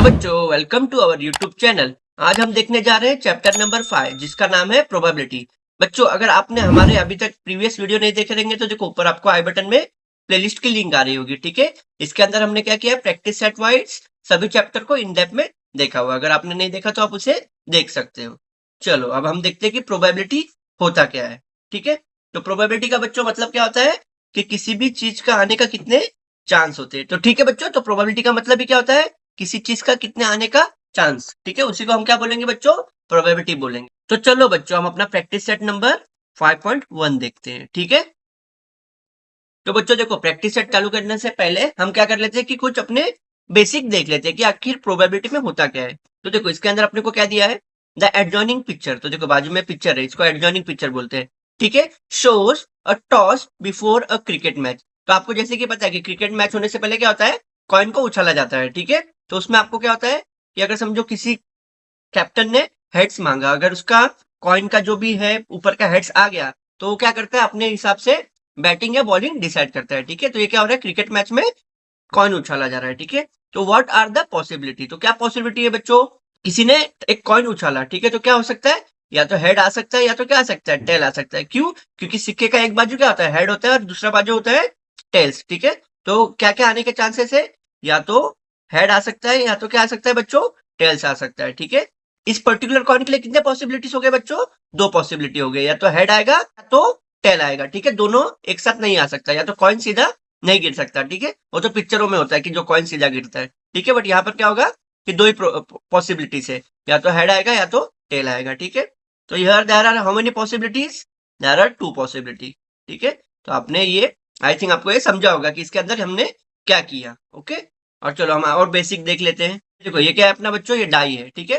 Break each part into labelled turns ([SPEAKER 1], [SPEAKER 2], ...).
[SPEAKER 1] Hello बच्चों, welcome to our YouTube channel. आज हम देखने जा रहे हैं चैप्टर नंबर 5 जिसका नाम है प्रोबेबिलिटी। बच्चों, अगर आपने हमारे अभी तक प्रीवियस वीडियो नहीं देखे रहेंगे तो देखो ऊपर आपको आई बटन में प्लेलिस्ट की लिंक आ रही होगी। ठीक है, इसके अंदर हमने क्या किया है, प्रैक्टिस सेट वाइज सभी चैप्टर को इन डेप्थ में देखा हुआ। अगर आपने नहीं देखा तो आप उसे देख सकते हो। चलो अब हम देखते हैं कि प्रोबेबिलिटी होता क्या है। ठीक है, तो प्रोबेबिलिटी का बच्चों मतलब क्या होता है कि किसी भी चीज का आने का कितने चांस होते हैं। तो ठीक है बच्चों, तो प्रोबेबिलिटी का मतलब ही क्या होता है, किसी चीज का कितने आने का चांस। ठीक है, उसी को हम क्या बोलेंगे बच्चों, प्रोबेबिलिटी बोलेंगे। तो चलो बच्चों, हम अपना प्रैक्टिस सेट नंबर 5.1 देखते हैं। ठीक है, तो बच्चों देखो, प्रैक्टिस सेट चालू करने से पहले हम क्या कर लेते हैं कि कुछ अपने बेसिक देख लेते हैं कि आखिर प्रोबेबिलिटी में होता क्या है। तो देखो इसके अंदर अपने को क्या दिया है, द एडजॉइनिंग पिक्चर। तो देखो बाजू में पिक्चर है, इसको एडजॉइनिंग पिक्चर बोलते हैं। ठीक है, shows a toss before a cricket match. तो आपको जैसे कि पता है कि क्रिकेट मैच होने से पहले क्या होता है, कॉइन को उछाला जाता है। ठीक है, तो उसमें आपको क्या होता है कि अगर समझो किसी कैप्टन ने हेड्स मांगा, अगर उसका कॉइन का जो भी है ऊपर का हेड्स आ गया तो वो क्या करता है, अपने हिसाब से बैटिंग या बॉलिंग डिसाइड करता है। ठीक है, तो ये क्या हो रहा है, क्रिकेट मैच में कॉइन उछाला जा रहा है। ठीक है, तो व्हाट आर द पॉसिबिलिटी। तो क्या पॉसिबिलिटी है बच्चों, किसी ने एक कॉइन उछाला। ठीक है, तो क्या हो सकता है, या तो हेड आ सकता है या तो क्या आ सकता है, टेल आ सकता है। क्यों, क्योंकि सिक्के का एक बाजू क्या होता है, हेड होता है, और दूसरा बाजू होता है टेल्स। ठीक है, तो क्या क्या आने के चांसेस है, या तो हेड आ सकता है या तो क्या आ सकता है बच्चों, टेल्स आ सकता है। ठीक है, इस पर्टिकुलर कॉइन के लिए कितने पॉसिबिलिटीज हो गए बच्चों, दो पॉसिबिलिटी हो गई, या तो हेड आएगा या तो टेल आएगा। ठीक है, दोनों एक साथ नहीं आ सकता, या तो कॉइन सीधा नहीं गिर सकता। ठीक है, वो तो पिक्चरों में होता है कि जो कॉइन सीधा गिरता है। ठीक है, बट यहाँ पर क्या होगा कि दो ही पॉसिबिलिटीज है, या तो हेड आएगा या तो टेल आएगा। ठीक है, तो here there are how many possibilities, there are two possibility. ठीक है, तो आपने ये आई थिंक आपको ये समझा होगा कि इसके अंदर हमने क्या किया। ओके, और चलो हम और बेसिक देख लेते हैं। देखो ये क्या है अपना बच्चों, ये डाई है। ठीक है,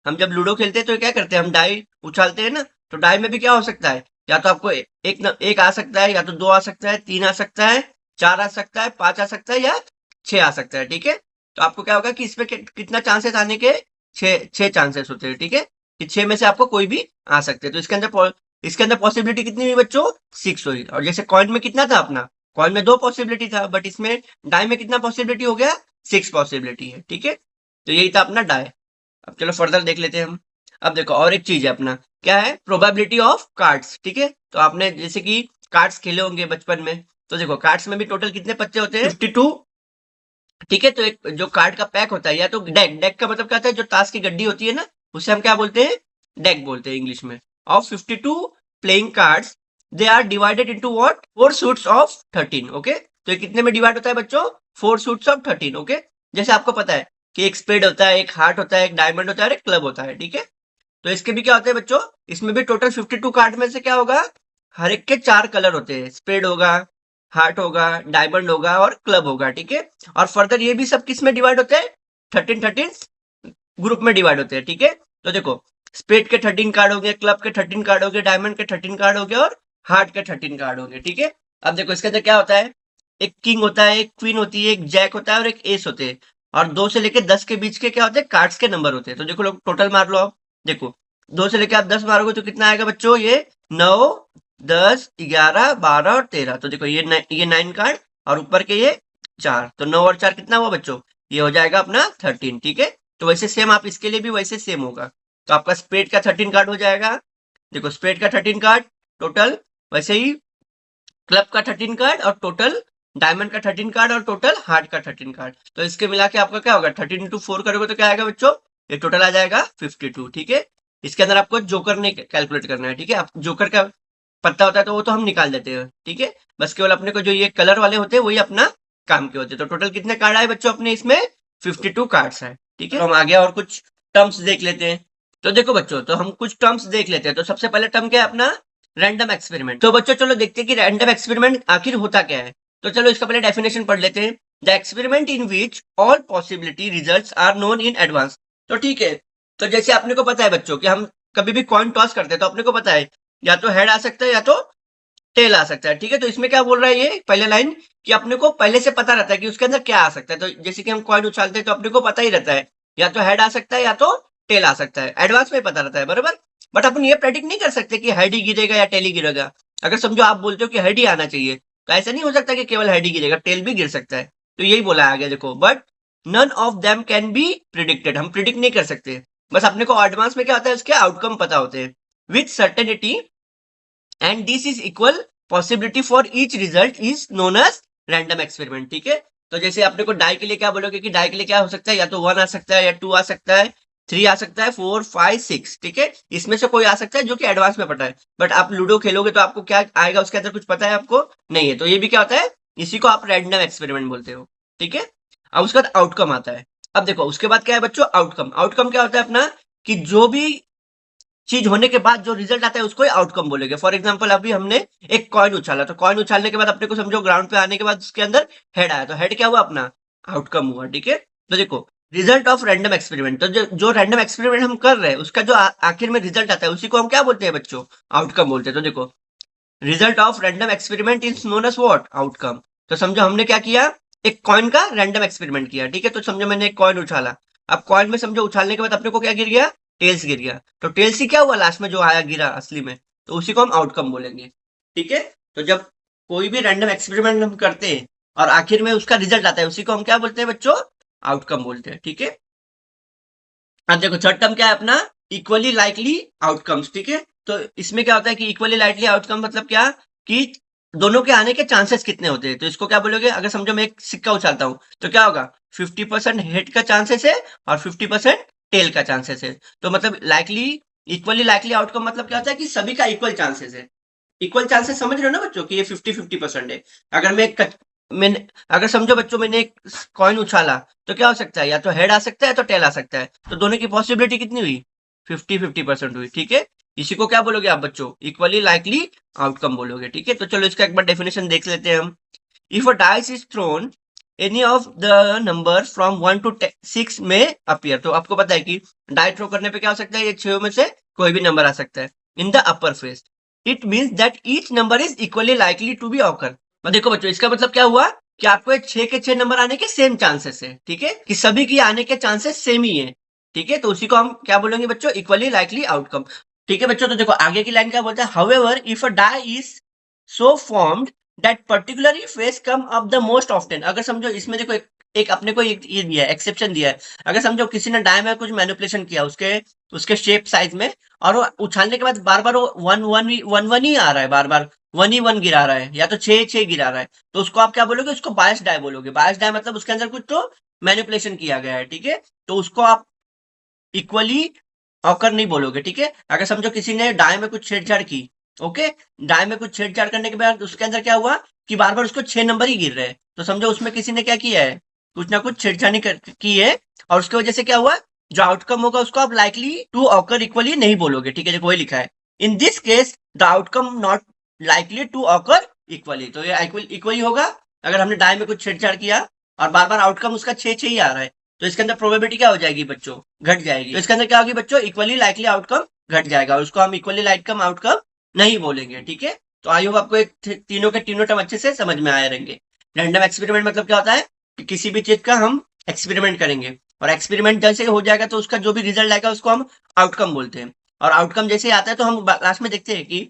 [SPEAKER 1] हम जब लूडो खेलते हैं तो क्या करते हैं, हम डाई उछालते हैं ना। तो डाई में भी क्या हो सकता है, या तो आपको एक आ सकता है, या तो दो आ सकता है, तीन आ सकता है, चार आ सकता है, पांच आ सकता है, या छह आ सकता है। ठीक है, तो आपको क्या होगा कि इसमें कितना चांसेस आने के, छह चांसेस होते हैं। ठीक है, कि छह में से आपको कोई भी आ सकते हैं। तो इसके अंदर पॉसिबिलिटी कितनी हुई बच्चों, 6 हुई। और जैसे कॉइन में कितना था अपना, कॉइन में दो पॉसिबिलिटी था, बट इसमें डाई में कितना पॉसिबिलिटी हो गया, 6 पॉसिबिलिटी है। ठीक है, तो यही था अपना डाई। अब चलो फर्दर देख लेते हैं हम। अब देखो और एक चीज है अपना, क्या है, प्रोबेबिलिटी ऑफ कार्ड्स। ठीक है, तो आपने जैसे कि कार्ड्स खेले होंगे बचपन में, तो देखो कार्ड्स में भी टोटल कितने पत्ते होते हैं, 52। ठीक है, तो एक जो कार्ड का पैक होता है, या तो डेक, डेक का मतलब क्या होता है, जो ताश की गड्डी होती है ना, उसे हम क्या बोलते हैं, डेक बोलते हैं इंग्लिश में। Of 52 playing cards, they are divided into what, 4 suits of 13। Okay, तो ये कितने में डिवाइड होता है बच्चों, 4 सूट्स ऑफ 13। ओके, जैसे आपको पता है कि एक स्पेड होता है, एक हार्ट होता है, एक डायमंड होता है और एक क्लब होता है। ठीक है, तो इसके भी क्या होते हैं बच्चों, इसमें भी टोटल 52 कार्ड में से क्या होगा, हर एक के 4 कलर होते हैं, स्पेड होगा, हार्ट होगा, डायमंड होगा और क्लब होगा। ठीक है, और फर्दर ये भी सब किस में डिवाइड होते हैं, 13 ग्रुप में डिवाइड होते हैं। ठीक है, तो देखो स्पेड के 13 कार्ड हो गए, क्लब के 13 कार्ड हो गए, डायमंड के 13 कार्ड हो गए और हार्ट के 13 कार्ड हो गए। ठीक है, अब देखो इसके अंदर क्या होता है, एक किंग होता है, एक क्वीन होती है, एक जैक होता है और एक एस होते हैं। और 2 से लेके 10 के बीच के क्या होते हैं, कार्ड्स के नंबर होते हैं। तो देखो लोग टोटल मार लो आप, देखो 2 से लेके आप 10 मारोगे तो कितना आएगा बच्चों, ये 9, 10, 11, 12 और 13। तो देखो ये 9 कार्ड और ऊपर के ये 4, तो 9 और 4 कितना हुआ बच्चों, ये हो जाएगा अपना 13। ठीक है, तो वैसे सेम आप इसके लिए भी वैसे सेम होगा। तो आपका स्पेड का 13 कार्ड हो जाएगा, देखो स्पेड का 13 कार्ड टोटल, वैसे ही क्लब का 13 कार्ड और टोटल डायमंड का 13 कार्ड और टोटल हार्ट का 13 कार्ड। तो इसके मिला के आपका क्या होगा, 13 इंटू 4 करोगे तो क्या आएगा बच्चों, ये टोटल आ जाएगा 52। ठीक है, इसके अंदर आपको जोकर ने कैलकुलेट करना है। ठीक है, आप जोकर का पत्ता होता है तो वो तो हम निकाल देते हैं। ठीक है, बस केवल अपने को जो ये कलर वाले होते हैं वही अपना काम के होते हैं। तो टोटल कितने कार्ड आए बच्चों अपने इसमें, 52 कार्ड्स है। ठीक है, तो हम आगे और कुछ टर्म्स देख लेते हैं। तो देखो बच्चों, तो हम कुछ टर्म्स देख लेते हैं। तो सबसे पहले टर्म क्या है अपना, रैंडम एक्सपेरिमेंट। तो बच्चों चलो देखते हैं कि रैंडम एक्सपेरिमेंट आखिर होता क्या है। तो चलो इसका पहले डेफिनेशन पढ़ लेते हैं, the experiment in which all possibility results are known in advance. तो ठीक है, तो जैसे अपने को पता है बच्चों कि हम कभी भी कॉइन टॉस करते हैं तो अपने को पता है या तो हेड आ सकता है या तो टेल आ सकता है। ठीक है, तो इसमें क्या बोल रहा है ये पहले लाइन, कि अपने को पहले से पता रहता है कि उसके अंदर क्या आ सकता है। तो जैसे कि हम कॉइन उछालते हैं तो अपने को पता ही रहता है या तो हेड आ सकता है या तो टेल आ सकता है, एडवांस में पता रहता है, बराबर। बट अपन ये प्रेडिक्ट नहीं कर सकते कि हेड ही गिरेगा या टेल ही गिरेगा। अगर समझो आप बोलते हो कि हेड ही आना चाहिए, तो ऐसा नहीं हो सकता कि केवल हेड ही गिरेगा, टेल भी गिर सकता है। तो यही बोला आगे देखो, but none of them can be predicted, हम प्रिडिक्ट नहीं कर सकते, बस अपने को एडवांस में क्या होता है उसके आउटकम पता होते हैं with certainty, and this is equal possibility for each result is known as random experiment. ठीक है, तो जैसे अपने को डाई के लिए क्या बोलोगे कि डाई के लिए क्या हो सकता है, या तो 1 आ सकता है, या 2 आ सकता है, 3 आ सकता है, 4 5 6। ठीक है, इसमें से कोई आ सकता है जो कि एडवांस में पता है, बट आप लूडो खेलोगे तो आपको क्या आएगा उसके अंदर कुछ पता है आपको नहीं है, तो ये भी क्या होता है, इसी को आप रैंडम एक्सपेरिमेंट बोलते हो। ठीक है, अब उसके बाद आउटकम आता है। अब देखो उसके बाद क्या है बच्चों, आउटकम। आउटकम क्या होता है अपना, कि जो भी चीज होने के बाद जो रिजल्ट आता है उसको आउटकम बोलेंगे। फॉर एग्जांपल अभी हमने एक कॉइन उछाला, तो कॉइन उछालने के बाद अपने को समझो ग्राउंड पे आने के बाद उसके अंदर हेड आया, तो हेड क्या हुआ अपना, आउटकम हुआ। ठीक है, तो देखो रिजल्ट ऑफ रैंडम एक्सपेरिमेंट, तो जो रैंडम एक्सपेरिमेंट हम कर रहे हैं उसका जो आखिर में रिजल्ट आता है उसी को हम क्या बोलते हैं बच्चों, आउटकम बोलते हैं। तो देखो result of random experiment is known as what, outcome. तो समझो हमने क्या किया, एक कॉइन का रैंडम एक्सपेरिमेंट किया। ठीक है, तो समझो मैंने एक कॉइन उछाला, अब कॉइन में समझो उछालने के बाद अपने को क्या गिर गया, टेल्स गिर गया, तो टेल्स ही क्या हुआ लास्ट में जो आया गिरा असली में, तो उसी को हम आउटकम बोलेंगे। ठीक है, तो जब कोई भी रैंडम एक्सपेरिमेंट हम करते हैं और आखिर में उसका रिजल्ट आता है उसी को हम क्या बोलते हैं बच्चों, आउटकम बोलते हैं। ठीक है, अब देखो थर्ड टर्म क्या है अपना, इक्वली लाइकली आउटकम्स। ठीक है, तो इसमें क्या होता है कि इक्वली लाइकली आउटकम मतलब क्या, कि दोनों के आने के चांसेस कितने होते हैं, तो इसको क्या बोलोगे, अगर समझो मैं एक सिक्का उछालता हूँ तो क्या होगा, 50% हेड का चांसेस है और 50% टेल का चांसेस है। तो मतलब लाइकली, इक्वली लाइकली आउटकम मतलब क्या होता है कि सभी का इक्वल चांसेस है। इक्वल चांसेस समझ रहे हो ना बच्चों, कि ये 50-50% है। अगर मैंने अगर समझो बच्चों मैंने एक कॉइन उछाला तो क्या हो सकता है, या तो हेड आ सकता है या तो टेल आ सकता है, तो दोनों की पॉसिबिलिटी कितनी हुई, 50-50% हुई। ठीक है, इसी को क्या बोलोगे आप बच्चों, इक्वली लाइकली आउटकम बोलोगे। ठीक है, तो चलो इसका एक बार डेफिनेशन देख लेते हैं हम। If a dice is throne any of the number from 1 to 6 में अपियर, तो आपको पता है कि डाई थ्रो करने पे क्या हो सकता है, ये 6 में से कोई भी नंबर आ सकता है in the upper face, it means that each number is equally likely to be occur. देखो बच्चों इसका मतलब क्या हुआ, कि आपको 6 के 6 नंबर आने के सेम चांसेस है। ठीक है, कि सभी की आने के चांसेस सेम ही है। ठीक है, तो उसी को हम क्या बोलेंगे बच्चों, इक्वली लाइकली आउटकम। ठीक है बच्चों, तो देखो आगे की लाइन क्या बोलता है, however if a die is so formed that particularly face come up the most often. अगर समझो इसमें देखो एक अपने को एक ये दिया है, एक्सेप्शन दिया है। अगर समझो किसी ने डाई में कुछ मैनिपुलेशन किया उसके उसके शेप साइज में, और वो उछालने के बाद बार बार वो वन ही आ रहा है, बार बार 1 ही 1 गिरा रहा है, या तो 6 6 गिरा रहा है, तो उसको आप क्या बोलोगे, उसको बायस डाई बोलोगे। बायस डाई मतलब उसके अंदर कुछ तो मैनिपुलेशन किया गया है। ठीक है, तो उसको आप इक्वली ऑकर नहीं बोलोगे। ठीक है, अगर समझो किसी ने डाई में कुछ छेड़छाड़ की, ओके, डाई में कुछ छेड़छाड़ करने के बाद उसके अंदर क्या हुआ, कि बार बार उसको 6 नंबर ही गिर रहे हैं, तो समझो उसमें किसी ने क्या किया है, कुछ ना कुछ छेड़छाड़ी की है, और उसकी वजह से क्या हुआ, जो आउटकम होगा उसको आप लाइकली टू ऑकर इक्वली नहीं बोलोगे। ठीक है, जो वही लिखा है, in this case the outcome not likely to occur equally, तो ये इक्वली होगा अगर हमने डाई में कुछ छेड़छाड़ किया और बार बार आउटकम उसका 6 6 ही आ रहा है, तो इसके अंदर प्रोबेबिलिटी क्या हो जाएगी बच्चों, घट जाएगी। तो इसके अंदर क्या होगी बच्चों, इक्वली लाइकली आउटकम घट जाएगा, और उसको हम इक्वली लाइकम आउटकम नहीं बोलेंगे। ठीक है, तो आई होप आपको तीनों के तीनों टर्म अच्छे से समझ में आए रहेंगे। रैंडम एक्सपेरिमेंट मतलब क्या होता है, कि किसी भी चीज का हम एक्सपेरिमेंट करेंगे, और एक्सपेरिमेंट जैसे हो जाएगा तो उसका जो भी रिजल्ट आएगा उसको हम आउटकम बोलते हैं, और आउटकम जैसे आता है तो हम लास्ट में देखते हैं कि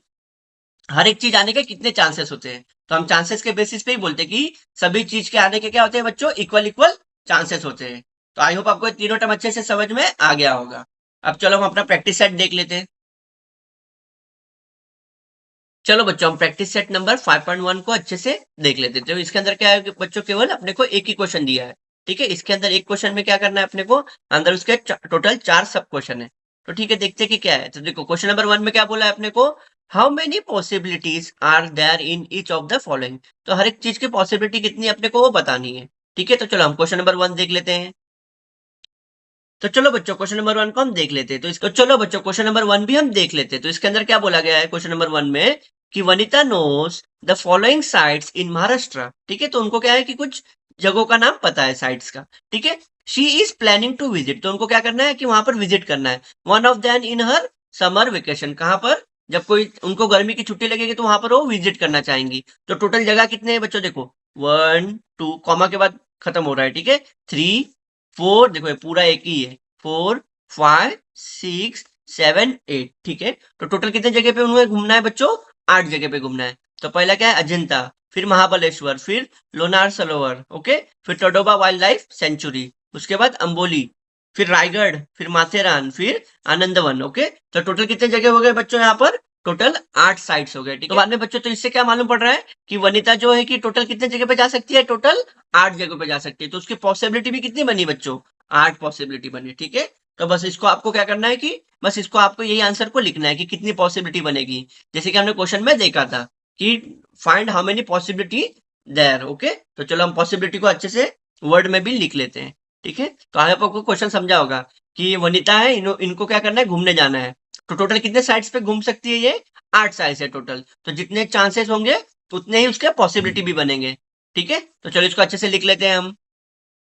[SPEAKER 1] हर एक चीज आने के कितने चांसेस होते हैं, तो हम चांसेस के बेसिस पे ही बोलते हैं कि सभी चीज के आने के क्या होते हैं बच्चों, इक्वल इक्वल चांसेस होते हैं। तो आई होप आपको तीनों टर्म अच्छे से समझ में आ गया होगा। अब चलो हम अपना प्रैक्टिस सेट देख लेते हैं। चलो बच्चों हम प्रैक्टिस सेट नंबर 5.1 को अच्छे से देख लेते हैं। तो इसके अंदर क्या है कि बच्चों, केवल अपने को एक ही क्वेश्चन दिया है। ठीक है, इसके अंदर एक क्वेश्चन में क्या करना है अपने को, अंदर उसके टोटल 4 सब क्वेश्चन है। तो ठीक है, देखते हैं कि क्या है। तो देखो क्वेश्चन नंबर 1 में क्या बोला है अपने को, how many possibilities are there in each of the following. तो हर एक चीज की पॉसिबिलिटी कितनी अपने को वो बतानी है। ठीक है, तो चलो हम क्वेश्चन नंबर 1 देख लेते हैं। तो चलो बच्चों क्वेश्चन नंबर 1 को हम देख लेते हैं। तो इसको चलो बच्चों क्वेश्चन नंबर 1 भी हम देख लेते हैं। तो इसके अंदर क्या बोला गया है क्वेश्चन नंबर 1 में, कि Vanita knows the following sites in Maharashtra. ठीक है, तो उनको क्या है कि कुछ जगहों का नाम पता है, साइट्स का। ठीक है, she is planning to visit, तो उनको क्या करना है कि वहां पर विजिट करना है। One of them in her summer vacation, कहां पर, जब कोई उनको गर्मी की छुट्टी लगेगी तो वहां पर वो विजिट करना चाहेंगी। तो टोटल जगह कितने हैं बच्चों, देखो 1 2 कॉमा के बाद खत्म हो रहा है। ठीक है, 3 4, देखो ये पूरा एक ही है, 4 5 6 7 8। ठीक है, तो टोटल कितने जगह पे उन्हें घूमना है बच्चों, 8 जगह पे घूमना है। तो पहला क्या है, अजंता, फिर महाबलेश्वर, फिर लोनार सरोवर, ओके, फिर टडोबा वाइल्ड लाइफ सेंचुरी, उसके बाद अंबोली, फिर रायगढ़, फिर माथेरान, फिर आनंदवन। ओके, तो टोटल कितने जगह हो गए बच्चों यहाँ पर? टोटल 8 साइट्स हो गए। ठीक है, तो बाद में बच्चों तो इससे क्या मालूम पड़ रहा है कि वनिता जो है कि टोटल कितने जगह पे जा सकती है? टोटल 8 जगह पे जा सकती है। तो उसकी पॉसिबिलिटी भी कितनी बनी बच्चों? 8 पॉसिबिलिटी बनी। ठीक है, तो बस इसको आपको क्या करना है कि बस इसको आपको यही आंसर को लिखना है कि कितनी पॉसिबिलिटी बनेगी। जैसे कि हमने क्वेश्चन में देखा था कि find how many possibility there. Okay, तो चलो हम पॉसिबिलिटी को अच्छे से वर्ड में भी लिख लेते हैं। ठीक है, तो आगे आपको क्वेश्चन समझा होगा कि वनिता है, इनको क्या करना है? घूमने जाना है। तो टोटल कितने साइड्स पे घूम सकती है ये? 8 साइड्स है टोटल। तो जितने चांसेस होंगे उतने ही उसके पॉसिबिलिटी भी बनेंगे। ठीक है, तो चलो इसको अच्छे से लिख लेते हैं हम।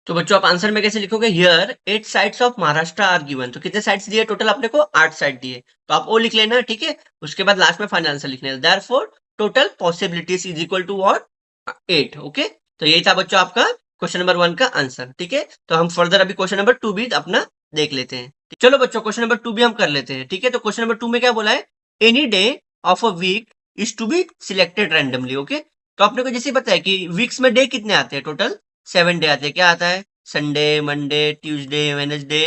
[SPEAKER 1] तो बच्चों आप आंसर में कैसे लिखोगे? Here 8 sides of Maharashtra are given. तो कितने साइड्स दिए टोटल अपने को? 8 साइड दिए, तो आप वो लिख लेना। ठीक है, उसके बाद लास्ट में फाइनल आंसर लिखना है। Therefore total possibilities is equal to what? 8। Okay, तो यही था बच्चों आपका क्वेश्चन नंबर 1 का आंसर। ठीक है, तो हम फर्दर अभी क्वेश्चन नंबर 2 भी अपना देख लेते हैं। चलो बच्चों क्वेश्चन नंबर 2 भी हम कर लेते हैं। ठीक है, तो क्वेश्चन नंबर 2 में क्या बोला है? Any day of a week is to be selected randomly. Okay, तो आपने को जैसे पता है कि वीक्स में डे कितने आते हैं? टोटल 7 डे आते हैं। क्या आता है? Sunday, Monday, Tuesday, Wednesday,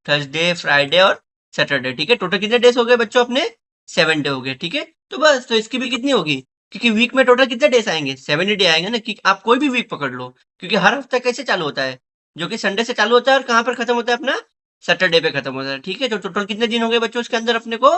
[SPEAKER 1] Thursday, Friday और सैटरडे। ठीक है, टोटल कितने डेज हो गए बच्चों अपने? 7 डे हो गए। ठीक है, तो बस तो इसकी भी कितनी होगी? क्योंकि वीक में टोटल कितने डेज आएंगे? 7 ही डे आएंगे ना। कि आप कोई भी वीक पकड़ लो, क्योंकि हर हफ्ता कैसे चालू होता है? जो कि संडे से चालू होता है और कहाँ पर खत्म होता है अपना? सैटरडे पे खत्म होता है। ठीक है, तो टोटल कितने दिन हो गए बच्चों इसके अंदर अपने को?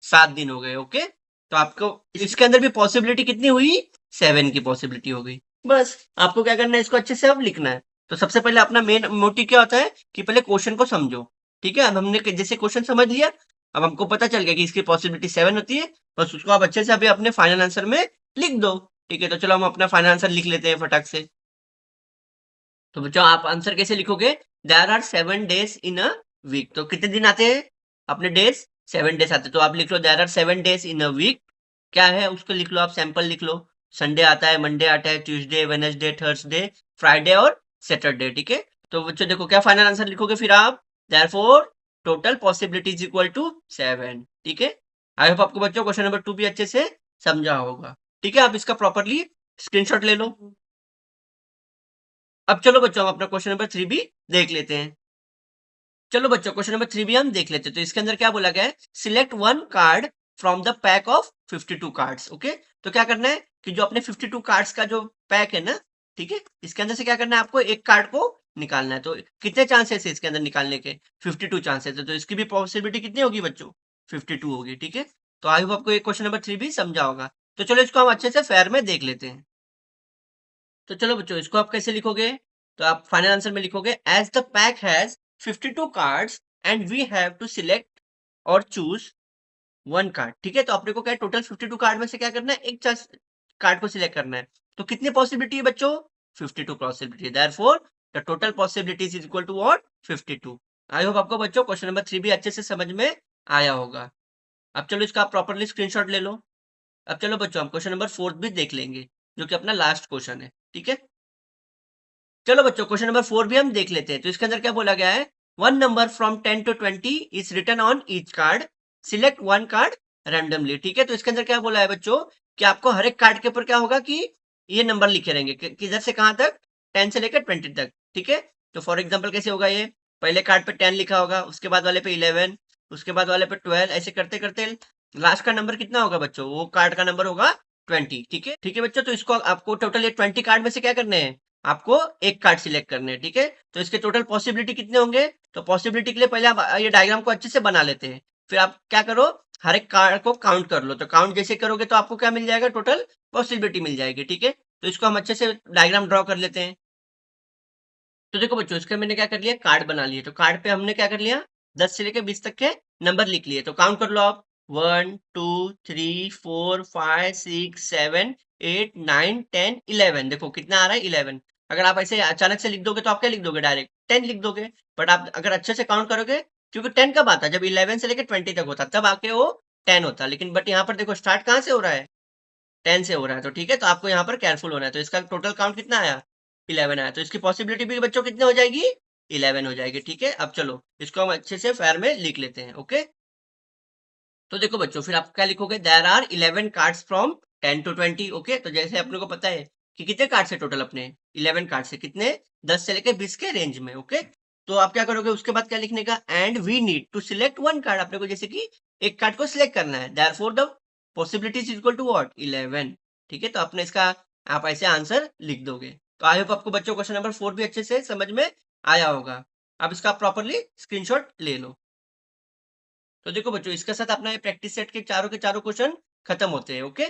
[SPEAKER 1] 7 दिन हो गए। ओके, तो आपको इसके अंदर भी पॉसिबिलिटी कितनी हुई? 7 की पॉसिबिलिटी हो गई। बस आपको क्या करना है? इसको अच्छे से अब लिखना है। तो सबसे पहले अपना मेन मोटिव क्या होता है कि पहले क्वेश्चन को समझो। ठीक है, अब हमने जैसे क्वेश्चन समझ लिया, अब हमको पता चल गया कि इसकी पॉसिबिलिटी 7 होती है। बस उसको आप अच्छे से अभी अपने फाइनल आंसर में लिख दो। ठीक है, तो चलो हम अपना फाइनल आंसर लिख लेते हैं फटाक से। तो बच्चों आप आंसर कैसे लिखोगे? There are 7 days in a week. तो कितने दिन आते हैं अपने डेज? 7 डेज आते हैं। तो आप लिख लो there are 7 days in a week. क्या है उसको लिख लो, आप सैंपल लिख लो। संडे आता है, मंडे आता है, ट्यूसडे, वेडनेसडे, थर्सडे, फ्राइडे और सैटरडे। ठीक है, तो बच्चों देखो क्या फाइनल आंसर लिखोगे फिर आप? Therefore total possibility is equal to 7। ठीक है, आई होप आपको बच्चों क्वेश्चन नंबर 2 भी अच्छे से समझा होगा। ठीक है, आप इसका प्रॉपरली स्क्रीनशॉट ले लो। अब चलो बच्चों हम अपना क्वेश्चन नंबर 3 भी देख लेते हैं। चलो बच्चों क्वेश्चन नंबर 3 भी हम देख लेते हैं। तो इसके अंदर क्या बोला गया है? Select one card from the pack of 52 cards. Okay, तो क्या करना है कि जो अपने 52 कार्ड्स का जो पैक है ना, ठीक है, इसके अंदर से क्या करना है? आपको एक कार्ड को निकालना है। तो कितने चांसेस है इसके अंदर निकालने के? 52 चांसेस है। तो इसकी भी पॉसिबिलिटी कितनी होगी बच्चों? 52 होगी। ठीक है, तो आई होप आपको ये क्वेश्चन नंबर 3 भी समझा होगा। तो चलो इसको हम अच्छे से फेयर में देख लेते हैं। तो चलो बच्चों इसको आप कैसे लिखोगे? तो आप फाइनल आंसर में लिखोगे as the pack has 52 cards and we have to select और चूज वन कार्ड। ठीक है, तो अपने को क्या है? टोटल 52 कार्ड में से क्या करना है? एक कार्ड को सिलेक्ट करना है। तो कितनी पॉसिबिलिटी है बच्चों? 52 possibility. Therefore the total possibilities is equal to what? 52। I hope आपको बच्चों क्वेश्चन नंबर 3 भी अच्छे से समझ में आया होगा। अब चलो इसका आप प्रॉपरली स्क्रीनशॉट ले लो। अब चलो बच्चों हम क्वेश्चन नंबर 4 भी देख लेंगे, जो कि अपना लास्ट क्वेश्चन है। ठीक है, चलो बच्चों क्वेश्चन नंबर 4 भी हम देख लेते हैं। तो इसके अंदर क्या बोला गया है? One number from 10 to 20 is written on each card, select one card randomly. ठीक है, तो इसके अंदर क्या बोला है बच्चों कि आपको हर एक कार्ड के ऊपर क्या होगा कि ये नंबर लिखे रहेंगे किधर से कहां तक? 10 से लेकर 20 तक। ठीक है, तो फॉर एग्जाम्पल कैसे होगा ये? पहले कार्ड पे 10 लिखा होगा, उसके बाद वाले पे 11, उसके बाद वाले पे 12, ऐसे करते करते लास्ट का नंबर कितना होगा बच्चों? वो कार्ड का नंबर होगा 20। ठीक है बच्चों, तो इसको आपको टोटल ये 20 कार्ड में से क्या करने हैं? आपको एक कार्ड सिलेक्ट करने हैं। ठीक है, तो इसके टोटल पॉसिबिलिटी कितने होंगे? तो पॉसिबिलिटी के लिए पहले आप ये डायग्राम को अच्छे से बना लेते हैं। फिर आप क्या करो? हर एक कार्ड को काउंट कर लो। तो काउंट जैसे करोगे तो आपको क्या मिल जाएगा? टोटल पॉसिबिलिटी मिल जाएगी। ठीक है, तो इसको हम अच्छे से डायग्राम ड्रॉ कर लेते हैं। तो देखो बच्चों इसका मैंने क्या कर लिया? कार्ड बना लिए। तो कार्ड पे हमने क्या कर लिया? 10 से लेकर 20 तक के नंबर लिख लिए। तो काउंट कर लो आप। 1 2 3 4 5 6 7 8 9 10 11। देखो कितना आ रहा है? 11। अगर आप ऐसे अचानक से लिख दोगे तो आप क्या लिख दोगे? डायरेक्ट 10 लिख दोगे। बट आप अगर अच्छे से काउंट करोगे, क्योंकि 10 कब आता है? जब 11 से लेकर 20 तक होता, तब आके वो 10 होता। लेकिन बट यहाँ पर देखो स्टार्ट कहाँ से हो रहा है? 10 से हो रहा है। तो ठीक है, तो आपको यहाँ पर केयरफुल होना है। तो इसका टोटल काउंट कितना आया? 11 आया। तो इसकी पॉसिबिलिटी भी बच्चों कितने हो जाएगी? 11 हो जाएगी। ठीक है, अब चलो इसको हम अच्छे से फेयर में लिख लेते हैं। ओके, तो देखो बच्चों फिर आप क्या लिखोगे? There are 11 cards from 10 to 20। Okay, तो जैसे अपने को पता है कि कितने कार्ड्स है टोटल अपने? 11 कार्ड्स है। कितने? 10 से लेकर 20 के रेंज में। ओके, तो आप क्या करोगे, उसके बाद क्या लिखने का, and we need to select one card, आपने को जैसे कि एक कार्ड को सिलेक्ट करना है, therefore the possibilities equal to what 11। ठीक है, तो आपने इसका आप ऐसे आंसर लिख दोगे। तो आई होप आपको बच्चों क्वेश्चन नंबर 4 भी अच्छे से समझ में आया होगा। अब इसका प्रॉपरली स्क्रीनशॉट ले लो। तो देखो बच्चों, इसके साथ अपना ये प्रैक्टिस सेट के चारों क्वेश्चन खत्म होते हैं। ओके,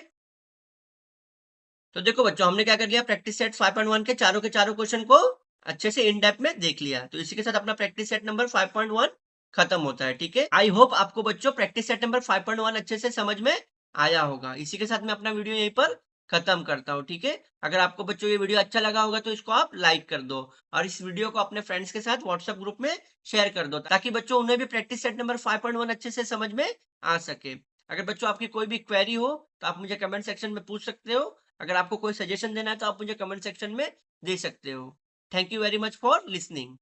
[SPEAKER 1] तो देखो बच्चों, हमने क्या कर लिया, प्रैक्टिस सेट 5.1 के चारों क्वेश्चन को अच्छे से इन डेप्थ में देख लिया। तो इसी के साथ अपना प्रैक्टिस सेट नंबर 5.1 खत्म होता है। ठीक है, आई होप आपको बच्चों प्रैक्टिस सेट नंबर 5.1 अच्छे से समझ में आया होगा। इसी के साथ मैं अपना वीडियो यहीं पर खत्म करता हूँ। ठीक है, अगर आपको बच्चों ये वीडियो अच्छा लगा होगा तो इसको आप लाइक कर दो, और इस वीडियो को अपने फ्रेंड्स के साथ व्हाट्सएप ग्रुप में शेयर कर दो, ताकि बच्चों उन्हें भी प्रैक्टिस सेट नंबर 5.1 अच्छे से समझ में आ सके। अगर बच्चों आपकी कोई भी क्वेरी हो तो आप मुझे कमेंट सेक्शन में पूछ सकते हो। अगर आपको कोई सजेशन देना है तो आप मुझे कमेंट सेक्शन में दे सकते हो। Thank you very much for listening.